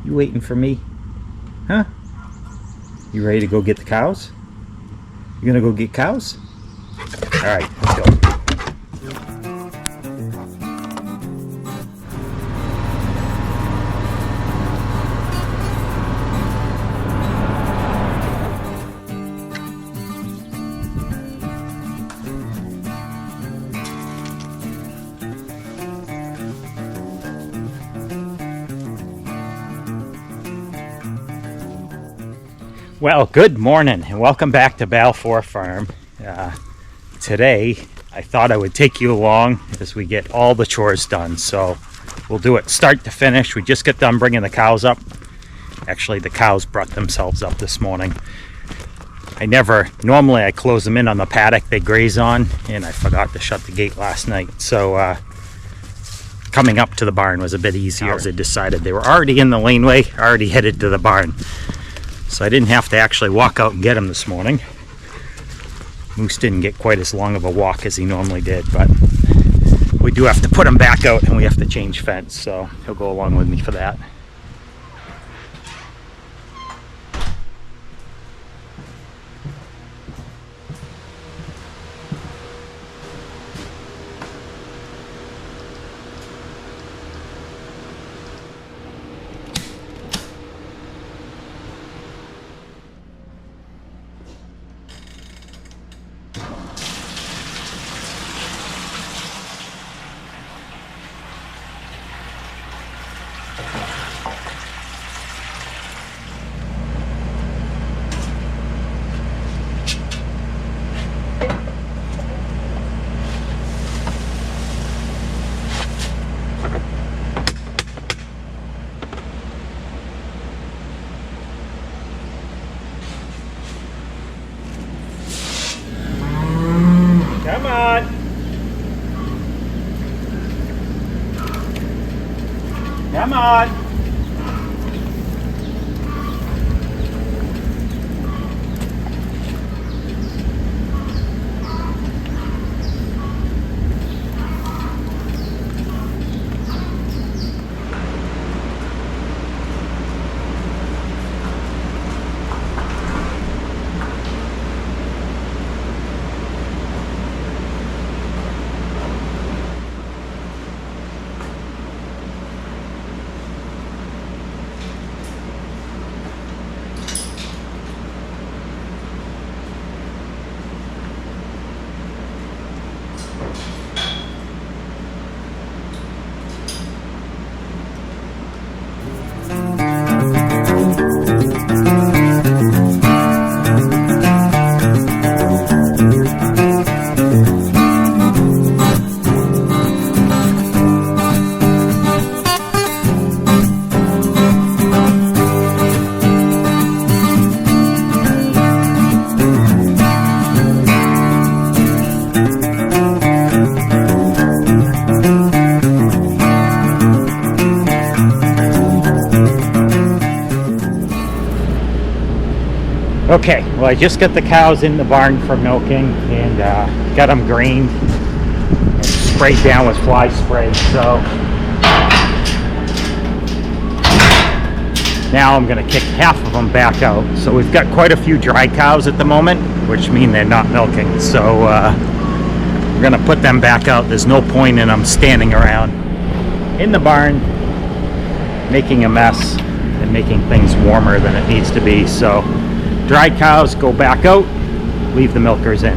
You waiting for me? Huh? You ready to go get the cows? You gonna go get cows? Alright, let's go. Well, good morning and welcome back to Balfour Farm. Today, I thought I would take you along as we get all the chores done. So we'll do it start to finish. We just got done bringing the cows up. Actually, the cows brought themselves up this morning. Normally I close them in on the paddock they graze on, and I forgot to shut the gate last night. So coming up to the barn was a bit easier as I decided they were already in the laneway, already headed to the barn. So I didn't have to actually walk out and get him this morning. Moose didn't get quite as long of a walk as he normally did, but we do have to put him back out and we have to change fence, so he'll go along with me for that. Come on. Come on. Okay, well, I just got the cows in the barn for milking and got them grained and sprayed down with fly spray. So now I'm going to kick half of them back out. So we've got quite a few dry cows at the moment, which mean they're not milking. So we're going to put them back out. There's no point in them standing around in the barn making a mess and making things warmer than it needs to be. So dry cows go back out, leave the milkers in.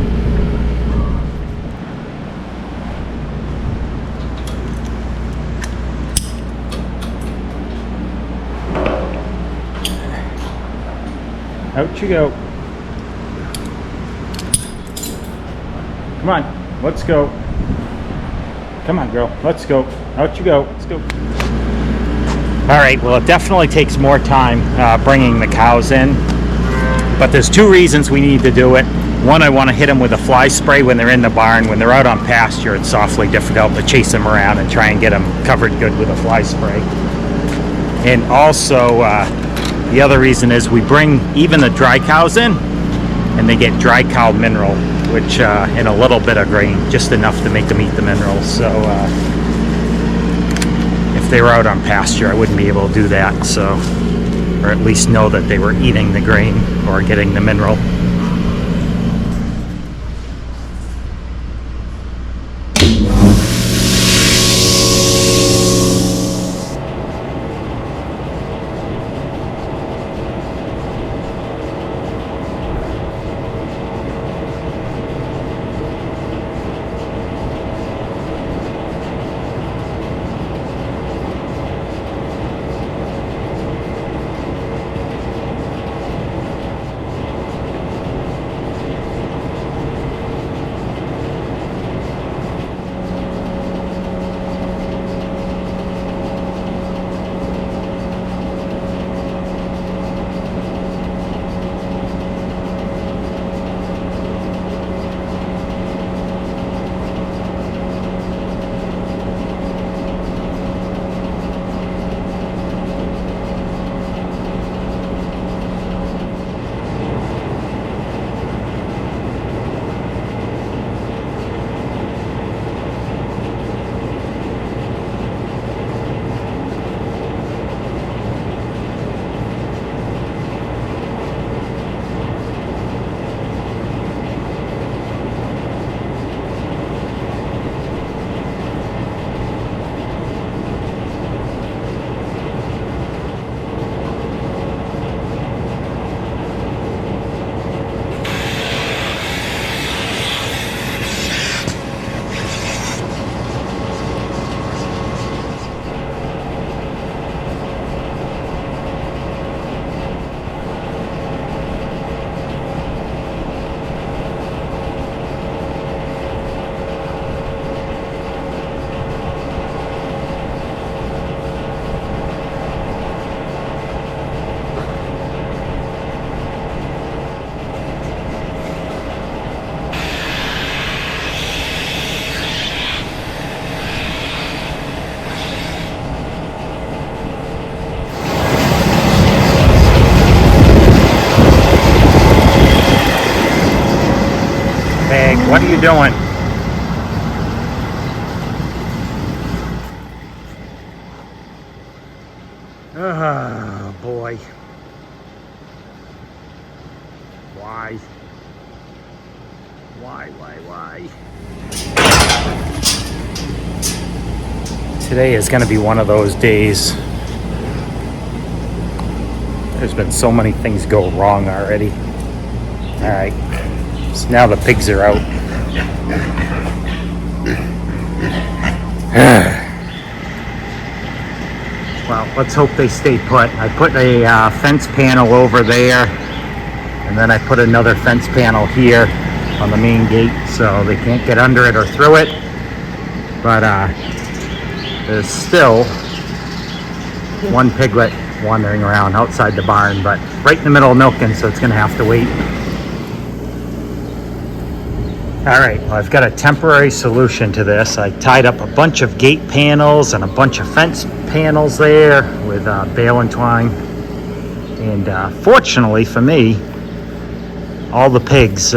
Out you go. Come on, let's go. Come on, girl, let's go. Out you go, let's go. All right, well, it definitely takes more time bringing the cows in. But there's two reasons we need to do it. One, I want to hit them with a fly spray when they're in the barn. When they're out on pasture, it's awfully difficult to chase them around and try and get them covered good with a fly spray. And also, the other reason is we bring even the dry cows in, and they get dry cow mineral, which in a little bit of grain, just enough to make them eat the minerals. So if if they were out on pasture, I wouldn't be able to do that. So, or at least know that they were eating the grain or getting the mineral. What are you doing? Oh boy. Why? Why? Today is going to be one of those days. There's been so many things go wrong already. All right. So now the pigs are out. Well, let's hope they stay put. I put a fence panel over there, and then I put another fence panel here on the main gate so they can't get under it or through it. But there's still one piglet wandering around outside the barn, but right in the middle of milking, so it's going to have to wait. All right, well, I've got a temporary solution to this. I tied up a bunch of gate panels and a bunch of fence panels there with bale and twine. And fortunately for me, all the pigs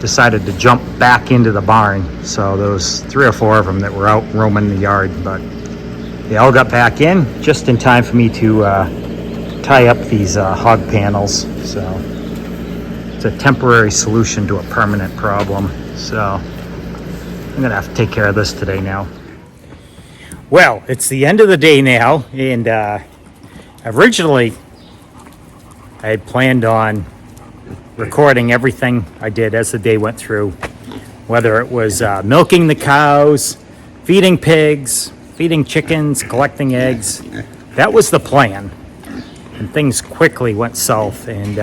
decided to jump back into the barn. So there was 3 or 4 of them that were out roaming the yard, but they all got back in just in time for me to tie up these hog panels. So it's a temporary solution to a permanent problem. So I'm gonna have to take care of this today now. Well, it's the end of the day now, and originally I had planned on recording everything I did as the day went through, whether it was milking the cows, feeding pigs, feeding chickens, collecting eggs. That was the plan. And things quickly went south, and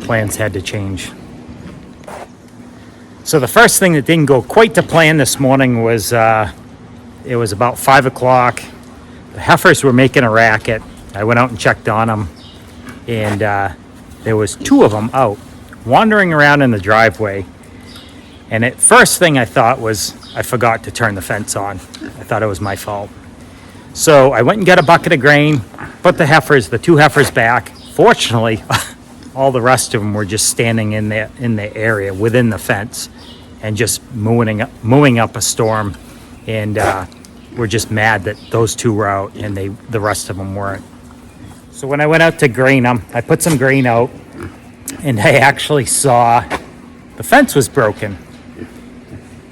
plans had to change. So the first thing that didn't go quite to plan this morning was it was about 5 o'clock. The heifers were making a racket. I went out and checked on them, and there was 2 of them out wandering around in the driveway. And at first thing I thought was I forgot to turn the fence on. I thought it was my fault. So I went and got a bucket of grain, put the 2 heifers back. Fortunately, all the rest of them were just standing in the area within the fence and just mooing up a storm. And were just mad that those two were out and the rest of them weren't. So when I went out to grain them, I put some grain out, and I actually saw the fence was broken.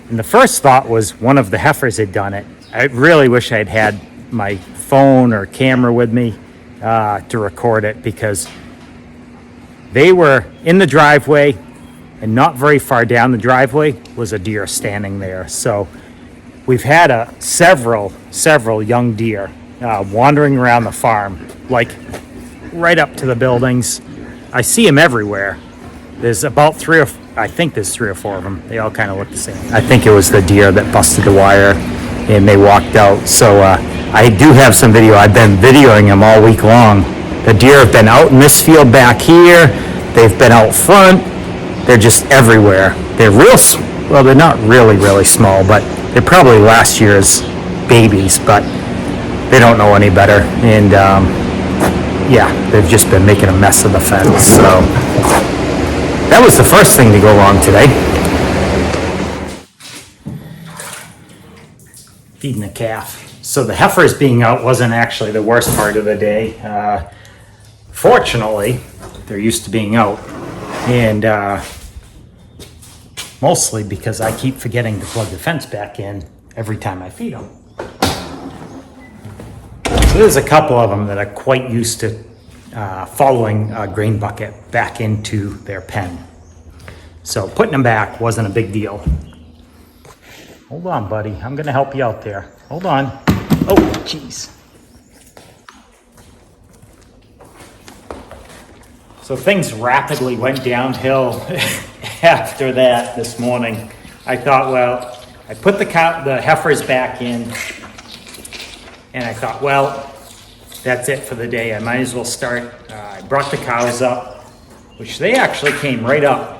And the first thought was one of the heifers had done it. I really wish I'd had my phone or camera with me to record it, because they were in the driveway, and not very far down the driveway was a deer standing there. So we've had several young deer wandering around the farm, like right up to the buildings. I see them everywhere. There's about I think there's 3 or 4 of them. They all kind of look the same. I think it was the deer that busted the wire and they walked out. So I do have some video. I've been videoing them all week long. The deer have been out in this field back here. They've been out front. They're just everywhere. They're well, they're not really small, but they're probably last year's babies, but they don't know any better. And yeah, they've just been making a mess of the fence. So that was the first thing to go wrong today. Feeding the calf. So the heifers being out wasn't actually the worst part of the day. Fortunately, they're used to being out. And mostly because I keep forgetting to plug the fence back in every time I feed them. So there's a couple of them that are quite used to following a grain bucket back into their pen. So putting them back wasn't a big deal. Hold on, buddy. I'm gonna help you out there. Hold on. Oh, jeez. So things rapidly went downhill after that this morning. I thought, well, I put the heifers back in, and I thought, well, that's it for the day. I might as well start. I brought the cows up, which they actually came right up.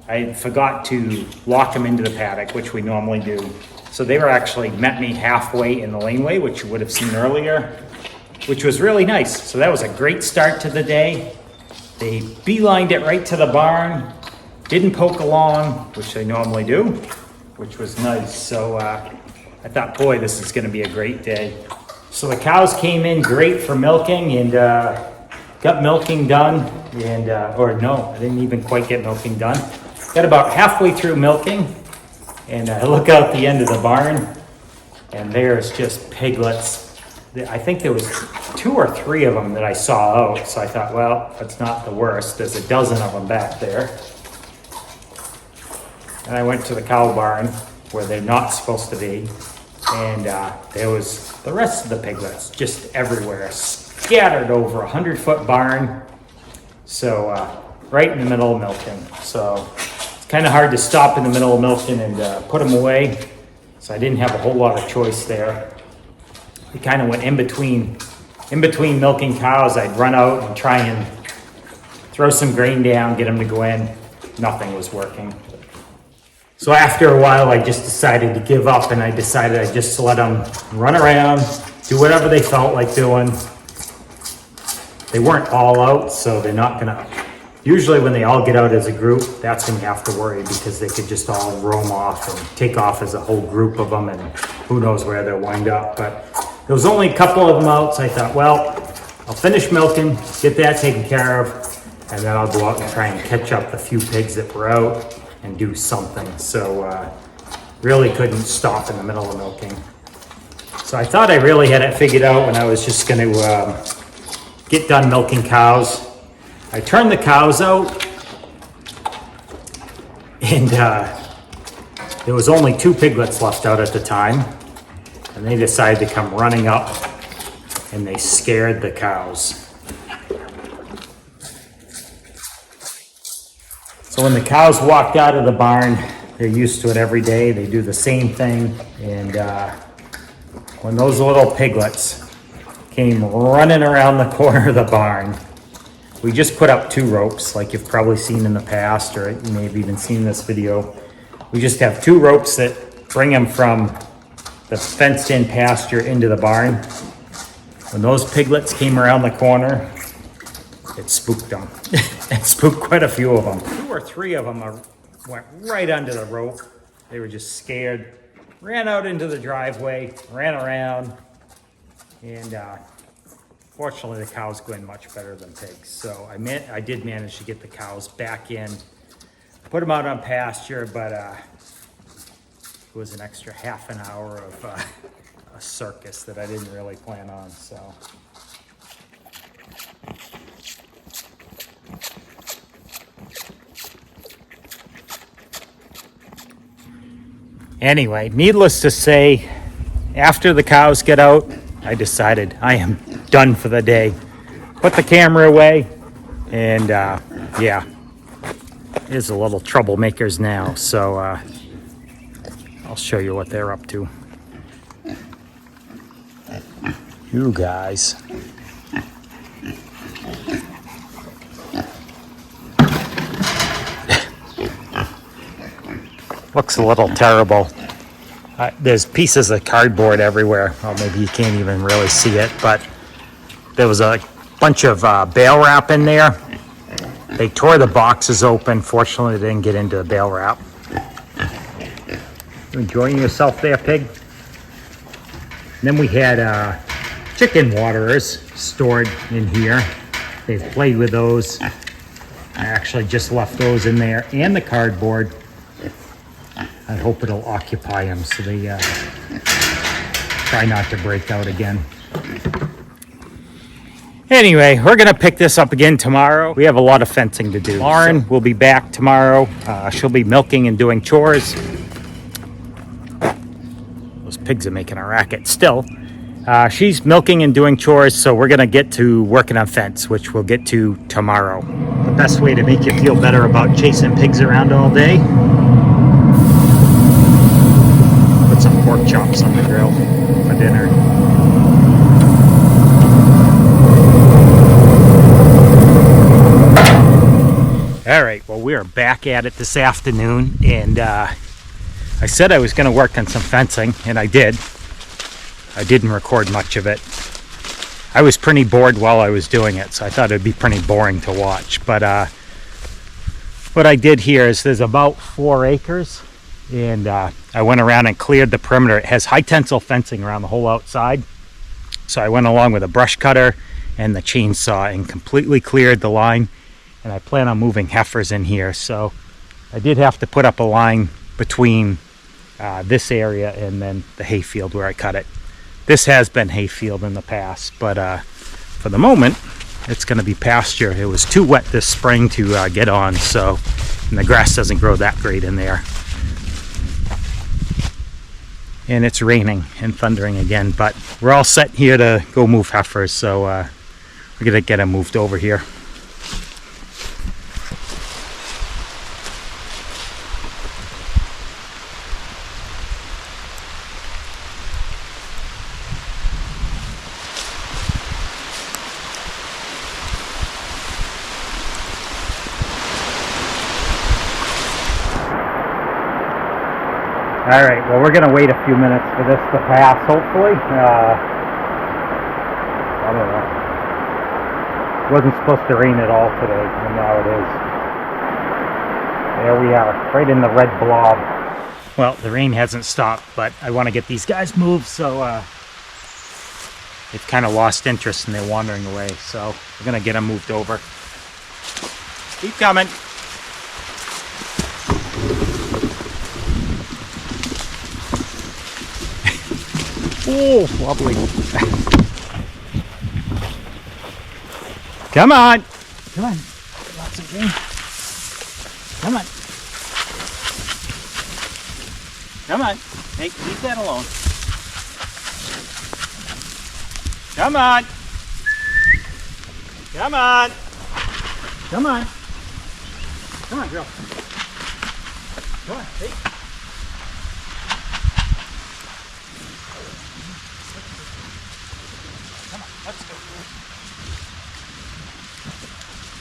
I forgot to lock them into the paddock, which we normally do. So they met me halfway in the laneway, which you would have seen earlier, which was really nice. So that was a great start to the day. They beelined it right to the barn, didn't poke along, which they normally do, which was nice. So I thought, boy, this is gonna be a great day. So the cows came in great for milking, and got milking done, and or no, I didn't even quite get milking done. Got about halfway through milking, and I look out the end of the barn, and there's just piglets. I think there was 2 or 3 of them that I saw out, so I thought, well, that's not the worst. There's a dozen of them back there. And I went to the cow barn where they're not supposed to be, and there was the rest of the piglets just everywhere, scattered over 100-foot barn. So right in the middle of milking. So it's kind of hard to stop in the middle of milking and put them away. So I didn't have a whole lot of choice there. We kind of went in between milking cows. I'd run out and try and throw some grain down, get them to go in. Nothing was working. So after a while, I just decided to give up, and I decided I'd just let them run around, do whatever they felt like doing. They weren't all out, so they're not gonna, usually when they all get out as a group, that's when you have to worry, because they could just all roam off and take off as a whole group of them, and who knows where they'll wind up. But there was only a couple of them out, so I thought, well, I'll finish milking, get that taken care of, and then I'll go out and try and catch up the few pigs that were out and do something. So really couldn't stop in the middle of milking. So I thought I really had it figured out when I was just going to get done milking cows. I turned the cows out, and there was only 2 piglets left out at the time, and they decided to come running up, and they scared the cows. So when the cows walked out of the barn, they're used to it every day. They do the same thing. And when those little piglets came running around the corner of the barn, we just put up 2 ropes, like you've probably seen in the past, or you may have even seen this video. We just have 2 ropes that bring them from the fenced-in pasture into the barn. When those piglets came around the corner, it spooked them. It spooked quite a few of them. 2 or 3 of them went right under the rope. They were just scared. ran out into the driveway, ran around, and fortunately the cows go in much better than pigs. So I did manage to get the cows back in, put them out on pasture, but it was an extra half an hour of a circus that I didn't really plan on. So. Anyway, needless to say, after the cows get out, I decided I am done for the day. Put the camera away, and yeah, there's a little troublemakers now, so I'll show you what they're up to. You guys. Looks a little terrible. There's pieces of cardboard everywhere. Well, maybe you can't even really see it, but there was a bunch of bale wrap in there. They tore the boxes open. Fortunately, they didn't get into the bale wrap. You enjoying yourself there, pig? And then we had chicken waterers stored in here. They've played with those. I actually just left those in there and the cardboard. I hope it'll occupy them so they try not to break out again. Anyway, we're going to pick this up again tomorrow. We have a lot of fencing to do. Lauren will be back tomorrow. She'll be milking and doing chores. Those pigs are making a racket still. She's milking and doing chores, so we're going to get to working on fence, which we'll get to tomorrow. The best way to make you feel better about chasing pigs around all day: put some pork chops on the grill for dinner. All right, well, we are back at it this afternoon, and I said I was going to work on some fencing, and I did. I didn't record much of it. I was pretty bored while I was doing it, so I thought it'd be pretty boring to watch. But what I did here is there's about 4 acres, and I went around and cleared the perimeter. It has high tensile fencing around the whole outside, so I went along with a brush cutter and the chainsaw and completely cleared the line. And I plan on moving heifers in here, so I did have to put up a line between this area and then the hayfield where I cut it. This has been hayfield in the past, but for the moment it's going to be pasture. It was too wet this spring to get on, so, and the grass doesn't grow that great in there. And it's raining and thundering again, but we're all set here to go move heifers, so we're going to get them moved over here. All right, well, we're going to wait a few minutes for this to pass, hopefully. I don't know. It wasn't supposed to rain at all today, and now it is. There we are, right in the red blob. Well, the rain hasn't stopped, but I want to get these guys moved, so they've kind of lost interest and they're wandering away. So we're going to get them moved over. Keep coming. Oh, lovely. Come on. Come on. Lots of green. Come on. Come on. Hey, leave that alone. Come on. Come on. Come on. Come on, girl. Come on. Hey. Let's go.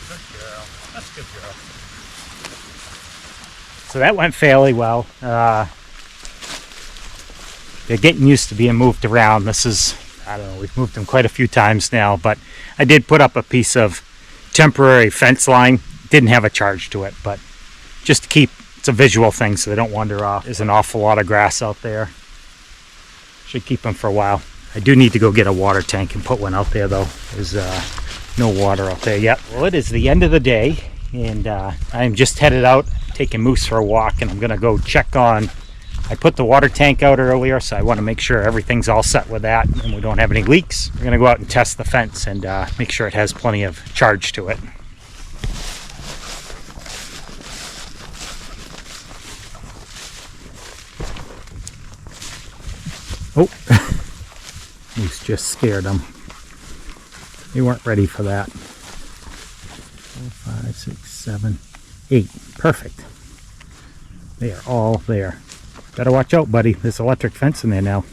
Good girl. That's a good girl. So that went fairly well. They're getting used to being moved around. This is, I don't know, we've moved them quite a few times now, but I did put up a piece of temporary fence line. Didn't have a charge to it, but just to keep, it's a visual thing so they don't wander off. There's an awful lot of grass out there. Should keep them for a while. I do need to go get a water tank and put one out there though. There's no water out there yet. Well, it is the end of the day, and I'm just headed out taking Moose for a walk, and I'm gonna go check on, I put the water tank out earlier, so I want to make sure everything's all set with that and we don't have any leaks. We're gonna go out and test the fence and make sure it has plenty of charge to it. Oh, Moose just scared them. They weren't ready for that. 4, 5, 6, 7, 8. Perfect. They are all there. Better watch out, buddy. There's electric fence in there now.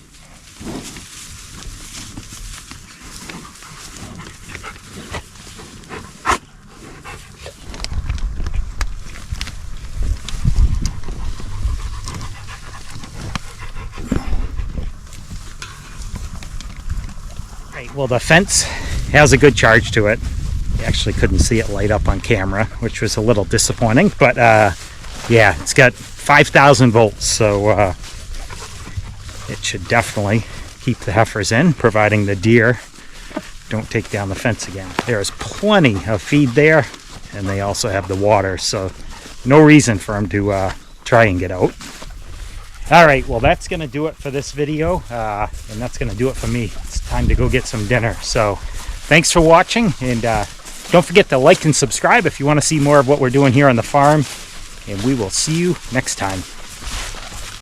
Right, well, the fence has a good charge to it. You actually couldn't see it light up on camera, which was a little disappointing, but yeah, it's got 5,000 volts, so it should definitely keep the heifers in, providing the deer don't take down the fence again. There's plenty of feed there, and they also have the water, so no reason for them to try and get out. All right, well, that's going to do it for this video, and that's going to do it for me. It's time to go get some dinner. So thanks for watching, and don't forget to like and subscribe if you want to see more of what we're doing here on the farm, and we will see you next time.